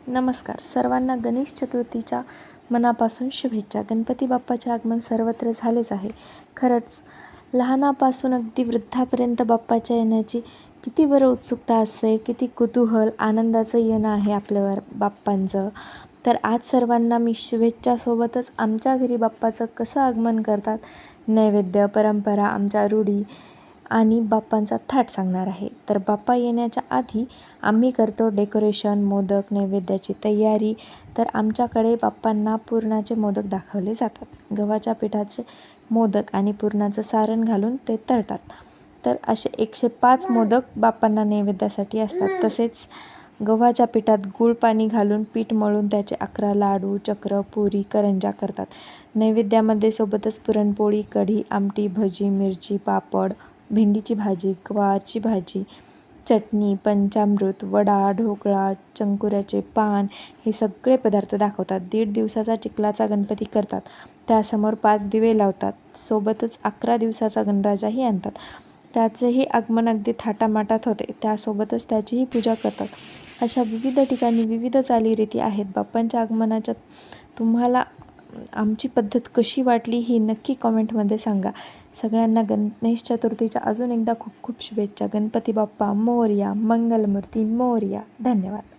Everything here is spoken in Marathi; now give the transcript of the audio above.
नमस्कार सर्वांना गणेश चतुर्थीच्या मनापासून शुभेच्छा. गणपती बाप्पाचे आगमन सर्वत्र झालेच आहे. खरंच लहानापासून अगदी वृद्धापर्यंत बाप्पाच्या येण्याची किती बरं उत्सुकता असते, किती कुतूहल आनंदाचं येणं आहे आपल्यावर बाप्पांचं. तर आज सर्वांना मी शुभेच्छासोबतच आमच्या घरी बाप्पाचं कसं आगमन करतात, नैवेद्य, परंपरा, आमच्या रूढी आणि बाप्पांचा थाट सांगणार आहे. तर बाप्पा येण्याच्या आधी आम्ही करतो डेकोरेशन, मोदक, नैवेद्याची तयारी. तर आमच्याकडे बाप्पांना पुरणाचे मोदक दाखवले जातात. गव्हाच्या पिठाचे मोदक आणि पुरणाचं सारण घालून ते तळतात. तर असे 105 मोदक बाप्पांना नैवेद्यासाठी असतात. तसेच गव्हाच्या पिठात गूळ पाणी घालून पीठ मळून त्याचे 11 लाडू, चक्र, पुरी, करंज्या करतात. नैवेद्यामध्ये सोबतच पुरणपोळी, कढी, आमटी, भजी, मिरची, पापड, भेंडीची भाजी, गवारची भाजी, चटणी, पंचामृत, वडा, ढोकळा, चंकुऱ्याचे पान हे सगळे पदार्थ दाखवतात. 1.5 दिवसाचा चिखलाचा गणपती करतात. त्यासमोर 5 दिवे लावतात. सोबतच 11 दिवसाचा गणराजाही आणतात. त्याचेही आगमन अगदी थाटामाटात होते. त्यासोबतच त्याचीही पूजा करतात. अशा विविध ठिकाणी विविध चालीरीती आहेत. बाप्पांच्या आगमनाच्या तुम्हाला आमची पद्धत कशी वाटली ही नक्की कॉमेंटमध्ये सांगा. सगळ्यांना गणेश चतुर्थीच्या अजून एकदा खूप खूप शुभेच्छा. गणपती बाप्पा मोरया, मंगलमूर्ती मोरया. धन्यवाद.